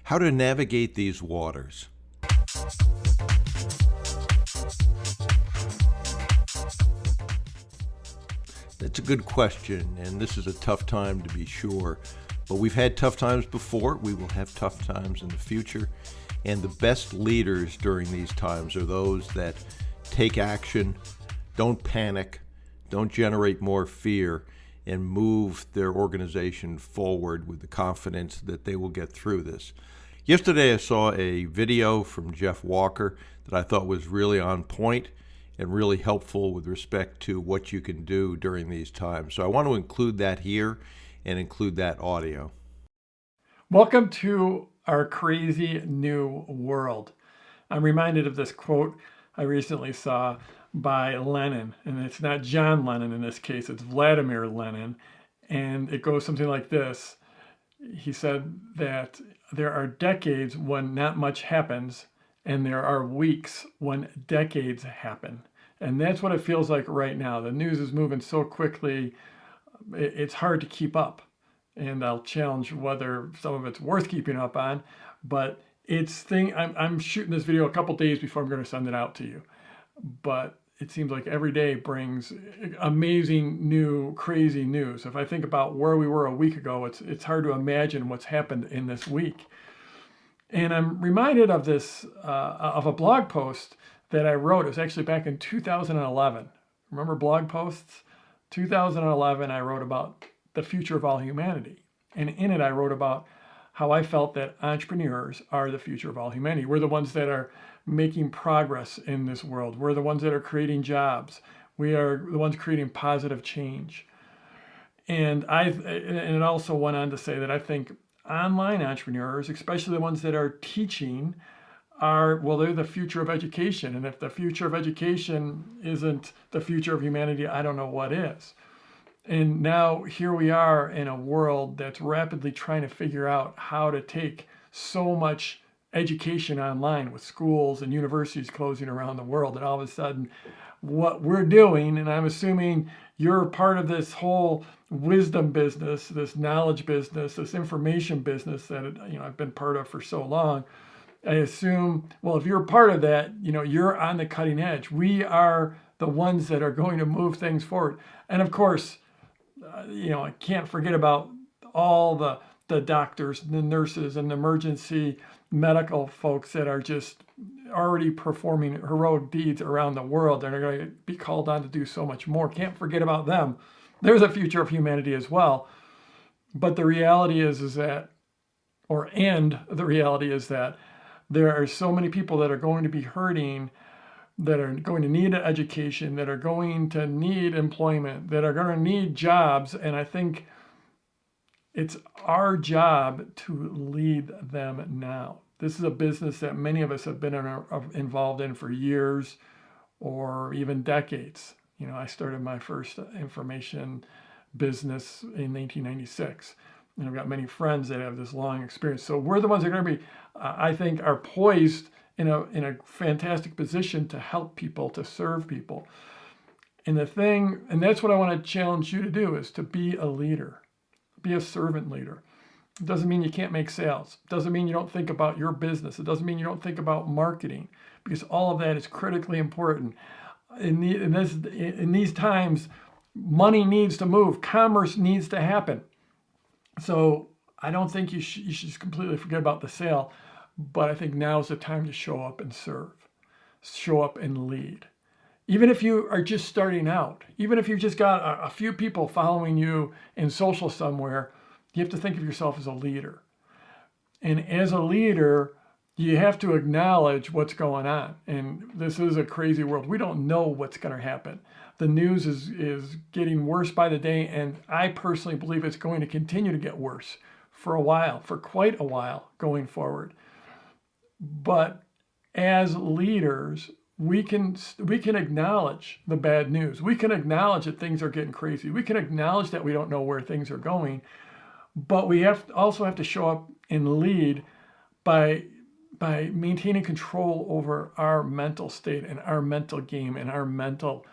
How to navigate these waters. That's a good question, and this is a tough time to be sure. But we've had tough times before, we will have tough times in the future, and the best leaders during these times are those that take action, don't panic, don't generate more fear, and move their organization forward with the confidence that they will get through this. Yesterday I saw a video from Jeff Walker that I thought was really on point and really helpful with respect to what you can do during these times. So I want to include that here and include that audio. Welcome to our crazy new world. I'm reminded of this quote I recently saw by Lenin, and it's not John Lennon in this case, it's Vladimir Lenin, and it goes something like this. He said that there are decades when not much happens, and there are weeks when decades happen. And that's what it feels like right now. The news is moving so quickly, it's hard to keep up. And I'll challenge whether some of it's worth keeping up on, but I'm shooting this video a couple days before I'm going to send it out to you. But it seems like every day brings amazing, new, crazy news. If I think about where we were a week ago, it's hard to imagine what's happened in this week. And I'm reminded of this, of a blog post that I wrote. It was actually back in 2011. Remember blog posts? 2011, I wrote about the future of all humanity. And in it, I wrote about how I felt that entrepreneurs are the future of all humanity. We're the ones that are making progress in this world. We're the ones that are creating jobs. We are the ones creating positive change. And it also went on to say that I think online entrepreneurs, especially the ones that are teaching, they're the future of education. And if the future of education isn't the future of humanity, I don't know what is. And now here we are in a world that's rapidly trying to figure out how to take so much education online with schools and universities closing around the world. And all of a sudden, what we're doing, and I'm assuming you're part of this whole wisdom business, this knowledge business, this information business that I've been part of for so long. I assume, well, if you're a part of that, you're on the cutting edge. We are the ones that are going to move things forward. And of course, I can't forget about all the doctors, the nurses, and the emergency medical folks that are just already performing heroic deeds around the world and are going to be called on to do so much more. Can't forget about them. They're the future of humanity as well. But the reality is that there are so many people that are going to be hurting, that are going to need an education, that are going to need employment, that are going to need jobs. And I think it's our job to lead them now. This is a business that many of us have been involved in for years or even decades. I started my first information business in 1996. And I've got many friends that have this long experience. So we're the ones that are going to be, I think, are poised in a fantastic position to help people, to serve people. And that's what I want to challenge you to do, is to be a leader, be a servant leader. It doesn't mean you can't make sales. It doesn't mean you don't think about your business. It doesn't mean you don't think about marketing, because all of that is critically important. In these times, money needs to move. Commerce needs to happen. So I don't think you should just completely forget about the sale, but I think now is the time to show up and serve, show up and lead. Even if you are just starting out, even if you've just got a few people following you in social somewhere, you have to think of yourself as a leader. And as a leader, you have to acknowledge what's going on. And this is a crazy world. We don't know what's going to happen. The news is getting worse by the day, and I personally believe it's going to continue to get worse for quite a while going forward. But as leaders, we can acknowledge the bad news. We can acknowledge that things are getting crazy. We can acknowledge that we don't know where things are going, but we also have to show up and lead by maintaining control over our mental state and our mental game and our mental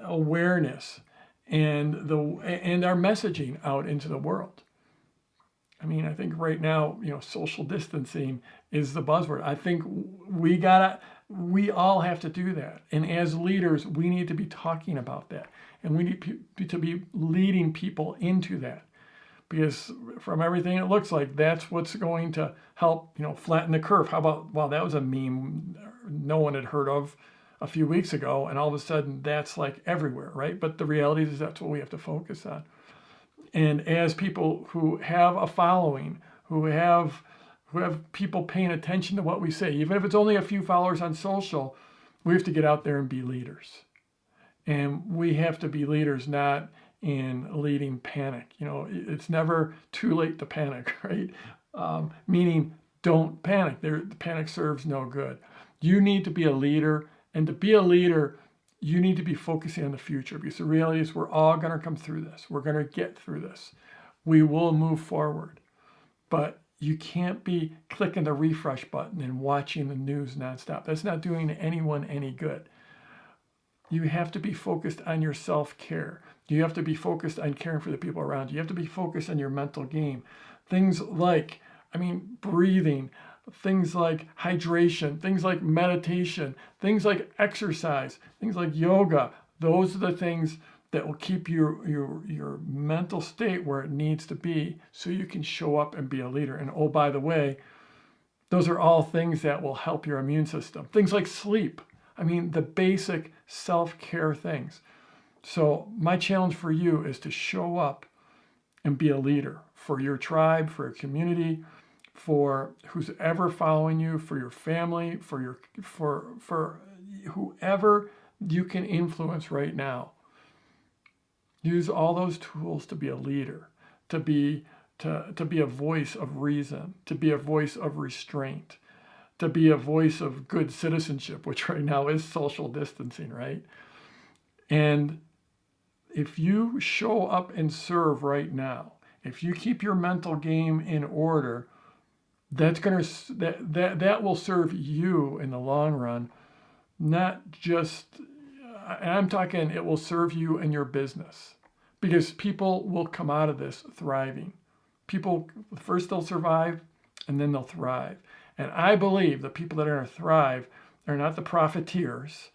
awareness and our messaging out into the world. I mean, I think right now, social distancing is the buzzword. I think we all have to do that. And as leaders, we need to be talking about that. And we need to be leading people into that. Because from everything it looks like, that's what's going to help, flatten the curve. How about, well, that was a meme no one had heard of a few weeks ago, and all of a sudden that's like everywhere, right? But the reality is that's what we have to focus on. And as people who have a following, who have people paying attention to what we say, even if it's only a few followers on social, we have to get out there and be leaders. And we have to be leaders not in leading panic. It's never too late to panic, right? Meaning don't panic. The panic serves no good. You need to be a leader, and to be a leader, you need to be focusing on the future, because the reality is we're all going to come through this. We're going to get through this. We will move forward. But you can't be clicking the refresh button and watching the news nonstop. That's not doing anyone any good. You have to be focused on your self-care. You have to be focused on caring for the people around you. You have to be focused on your mental game. Things like, breathing, things like hydration, things like meditation, things like exercise, things like yoga. Those are the things that will keep your mental state where it needs to be so you can show up and be a leader. And oh, by the way, those are all things that will help your immune system. Things like sleep. The basic self-care things. So my challenge for you is to show up and be a leader for your tribe, for your community, for who's ever following you, for your family, for whoever you can influence right now. Use all those tools to be a leader, to be a voice of reason, to be a voice of restraint, to be a voice of good citizenship, which right now is social distancing, right? And if you show up and serve right now, if you keep your mental game in order, that will serve you in the long run. Not just, and I'm talking, it will serve you in your business, because people will come out of this thriving. People, first they'll survive, and then they'll thrive. And I believe the people that are going to thrive are not the profiteers.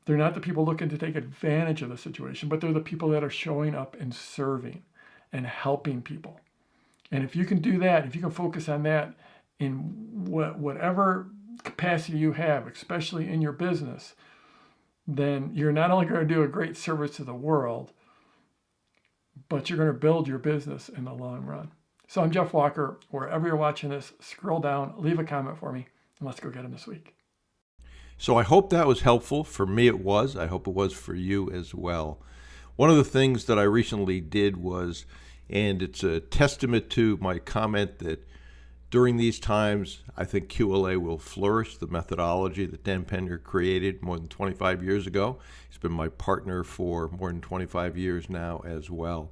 They're not the people looking to take advantage of the situation, but they're the people that are showing up and serving and helping people. And if you can do that, if you can focus on that in whatever capacity you have, especially in your business, then you're not only going to do a great service to the world, but you're going to build your business in the long run. So I'm Jeff Walker. Wherever you're watching this, scroll down, leave a comment for me, and let's go get them this week. So I hope that was helpful. For me, it was. I hope it was for you as well. One of the things that I recently did was, and it's a testament to my comment that during these times, I think QLA will flourish, the methodology that Dan Pender created more than 25 years ago. He's been my partner for more than 25 years now as well.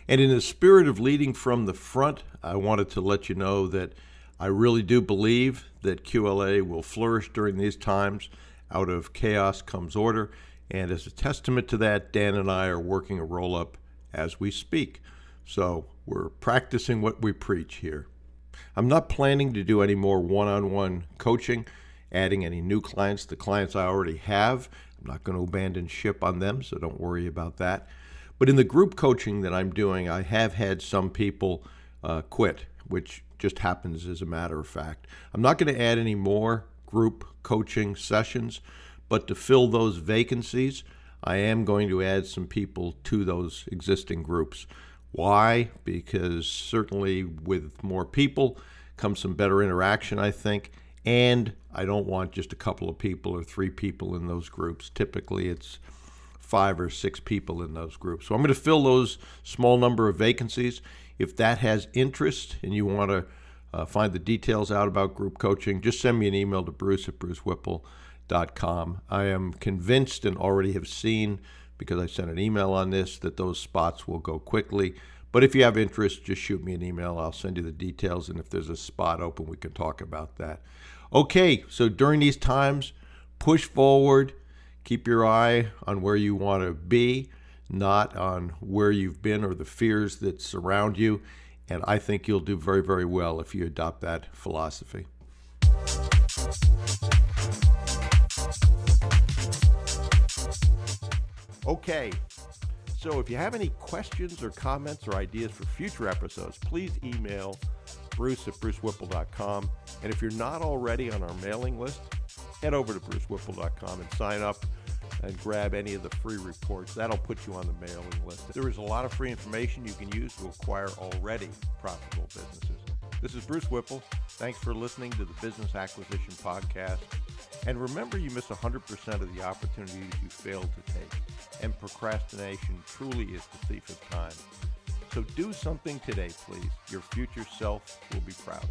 And in the spirit of leading from the front, I wanted to let you know that I really do believe that QLA will flourish during these times. Out of chaos comes order. And as a testament to that, Dan and I are working a roll-up as we speak. So we're practicing what we preach here. I'm not planning to do any more one-on-one coaching, adding any new clients. The clients I already have, I'm not going to abandon ship on them, so don't worry about that. But in the group coaching that I'm doing, I have had some people quit, which just happens as a matter of fact. I'm not going to add any more group coaching sessions, but to fill those vacancies, I am going to add some people to those existing groups. Why? Because certainly with more people comes some better interaction, I think, and I don't want just a couple of people or 3 people in those groups. Typically it's 5 or 6 people in those groups. So I'm going to fill those small number of vacancies. If that has interest and you want to find the details out about group coaching, just send me an email to bruce@brucewhipple.com. I am convinced and already have seen, because I sent an email on this, that those spots will go quickly. But if you have interest, just shoot me an email. I'll send you the details, and if there's a spot open, we can talk about that. Okay, so during these times, push forward. Keep your eye on where you want to be, not on where you've been or the fears that surround you. And I think you'll do very, very well if you adopt that philosophy. Okay, so if you have any questions or comments or ideas for future episodes, please email bruce@brucewhipple.com. And if you're not already on our mailing list, head over to brucewhipple.com and sign up and grab any of the free reports. That'll put you on the mailing list. There is a lot of free information you can use to acquire already profitable businesses. This is Bruce Whipple. Thanks for listening to the Business Acquisition Podcast. And remember, you miss 100% of the opportunities you fail to take. And procrastination truly is the thief of time. So do something today, please. Your future self will be proud of.